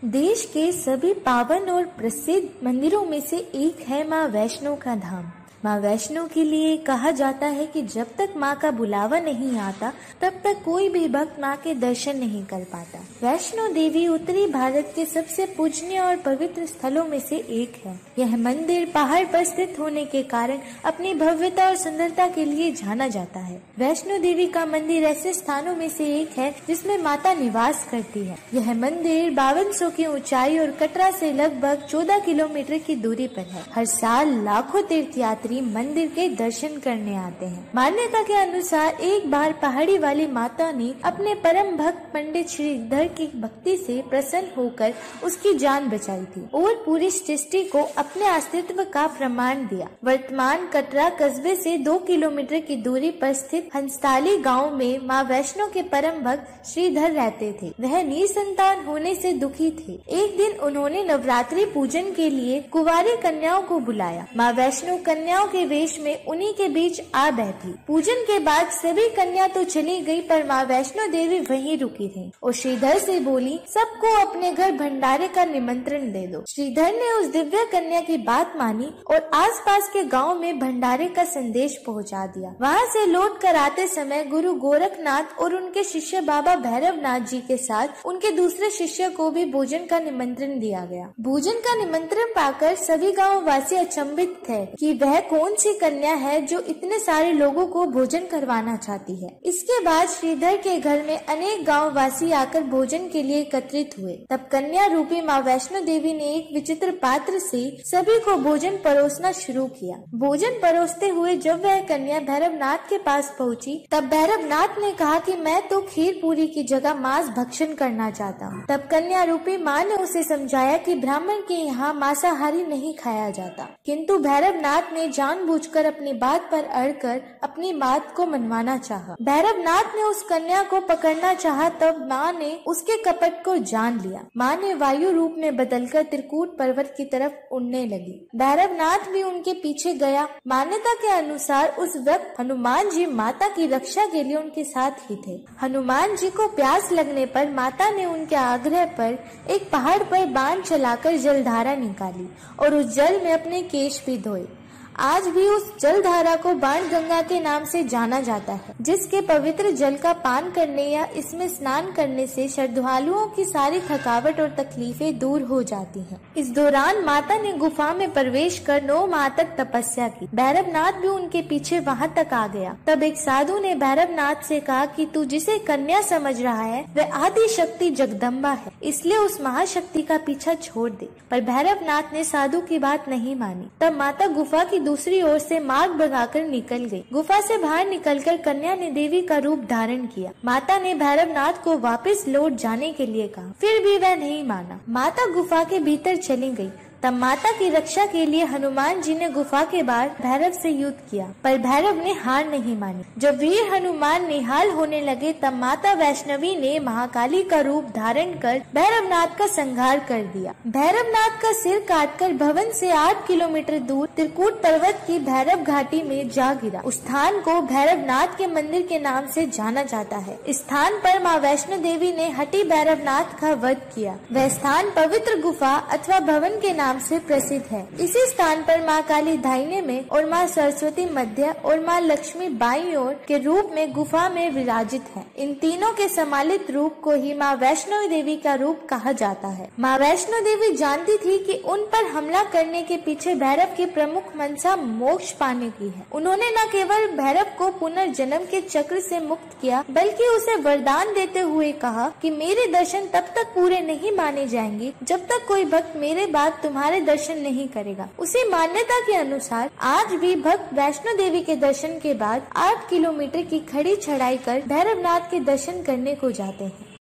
देश के सभी पावन और प्रसिद्ध मंदिरों में से एक है माँ वैष्णो का धाम। माँ वैष्णो के लिए कहा जाता है कि जब तक माँ का बुलावा नहीं आता तब तक कोई भी भक्त माँ के दर्शन नहीं कर पाता। वैष्णो देवी उत्तरी भारत के सबसे पूजनीय और पवित्र स्थलों में से एक है। यह मंदिर पहाड़ पर स्थित होने के कारण अपनी भव्यता और सुंदरता के लिए जाना जाता है। वैष्णो देवी का मंदिर ऐसे स्थानों में से एक है जिसमें माता निवास करती है। यह मंदिर 5200 की ऊंचाई और कटरा से लगभग 14 किलोमीटर की दूरी पर है। हर साल लाखों तीर्थयात्री मंदिर के दर्शन करने आते हैं। मान्यता के अनुसार एक बार पहाड़ी वाली माता ने अपने परम भक्त पंडित श्रीधर की भक्ति से प्रसन्न होकर उसकी जान बचाई थी और पूरी सृष्टि को अपने अस्तित्व का प्रमाण दिया। वर्तमान कटरा कस्बे से 2 किलोमीटर की दूरी पर स्थित हंसताली गांव में माँ वैष्णो के परम भक्त श्रीधर रहते थे। वह निसंतान होने से दुखी थे। एक दिन उन्होंने नवरात्रि पूजन के लिए कुंवारी कन्याओं को बुलाया। माँ वैष्णो कन्याओं के वेश में उन्हीं के बीच आ बैठी। पूजन के बाद सभी कन्या तो चली गई, पर माँ वैष्णो देवी वहीं रुकी थी और श्रीधर से बोली, सबको अपने घर भंडारे का निमंत्रण दे दो। श्रीधर ने उस दिव्य कन्या की बात मानी और आसपास के गांव में भंडारे का संदेश पहुंचा दिया। वहां से लौट कर आते समय गुरु गोरखनाथ और उनके शिष्य बाबा भैरवनाथ जी के साथ उनके दूसरे शिष्य को भी भोजन का निमंत्रण दिया गया। भोजन का निमंत्रण पाकर सभी गाँव वासी अचंभित थे कि वह कौन सी कन्या है जो इतने सारे लोगों को भोजन करवाना चाहती है। इसके बाद श्रीधर के घर में अनेक गांव वासी आकर भोजन के लिए एकत्रित हुए। तब कन्या रूपी माँ वैष्णो देवी ने एक विचित्र पात्र से सभी को भोजन परोसना शुरू किया। भोजन परोसते हुए जब वह कन्या भैरवनाथ के पास पहुंची, तब भैरवनाथ ने कहा कि मैं तो खीर पूरी की जगह मांस भक्षण करना चाहता हूँ। तब कन्या रूपी माँ ने उसे समझाया कि ब्राह्मण के यहाँ मांसाहारी नहीं खाया जाता, किंतु भैरवनाथ ने जानबूझकर अपनी बात पर अड़कर अपनी बात को मनवाना चाहा। भैरवनाथ ने उस कन्या को पकड़ना चाहा, तब माँ ने उसके कपट को जान लिया। माँ ने वायु रूप में बदलकर त्रिकूट पर्वत की तरफ उड़ने लगी। भैरवनाथ भी उनके पीछे गया। मान्यता के अनुसार उस वक्त हनुमान जी माता की रक्षा के लिए उनके साथ ही थे। हनुमान जी को प्यास लगने पर माता ने उनके आग्रह पर एक पहाड़ पर बाण चलाकर जलधारा निकाली और उस जल में अपने केश भी धोए। आज भी उस जलधारा को बाण गंगा के नाम से जाना जाता है, जिसके पवित्र जल का पान करने या इसमें स्नान करने से श्रद्धालुओं की सारी थकावट और तकलीफें दूर हो जाती हैं। इस दौरान माता ने गुफा में प्रवेश कर 9 माह तक तपस्या की। भैरवनाथ भी उनके पीछे वहां तक आ गया। तब एक साधु ने भैरवनाथ से कहा कि तू जिसे कन्या समझ रहा है वह आदि शक्ति जगदम्बा है, इसलिए उस महाशक्ति का पीछा छोड़ दे। पर भैरवनाथ ने साधु की बात नहीं मानी। तब माता गुफा की दूसरी ओर से मार्ग बनाकर निकल गई। गुफा से बाहर निकलकर कन्या ने देवी का रूप धारण किया। माता ने भैरवनाथ को वापस लौट जाने के लिए कहा, फिर भी वह नहीं माना। माता गुफा के भीतर चली गई। तब माता की रक्षा के लिए हनुमान जी ने गुफा के बाहर भैरव से युद्ध किया, पर भैरव ने हार नहीं मानी। जब वीर हनुमान निहाल होने लगे, तब माता वैष्णवी ने महाकाली का रूप धारण कर भैरवनाथ का संहार कर दिया। भैरवनाथ का सिर काटकर भवन से 8 किलोमीटर दूर त्रिकूट पर्वत की भैरव घाटी में जा गिरा। उस स्थान को भैरवनाथ के मंदिर के नाम से जाना जाता है। इस स्थान पर माँ वैष्णो देवी ने हटी भैरवनाथ का वध किया। वह स्थान पवित्र गुफा अथवा भवन के नाम से प्रसिद्ध है। इसी स्थान पर माँ काली दाहिने में और माँ सरस्वती मध्य और माँ लक्ष्मी बाईं ओर के रूप में गुफा में विराजित है। इन तीनों के सम्मिलित रूप को ही माँ वैष्णो देवी का रूप कहा जाता है। माँ वैष्णो देवी जानती थी कि उन पर हमला करने के पीछे भैरव की प्रमुख मंशा मोक्ष पाने की है। उन्होंने न केवल भैरव को पुनर्जन्म के चक्र से मुक्त किया, बल्कि उसे वरदान देते हुए कहा कि मेरे दर्शन तब तक पूरे नहीं माने जाएंगे जब तक कोई भक्त मेरे बाद तुम्हारे दर्शन नहीं करेगा। उसी मान्यता के अनुसार आज भी भक्त वैष्णो देवी के दर्शन के बाद 8 किलोमीटर की खड़ी चढ़ाई कर भैरवनाथ के दर्शन करने को जाते हैं।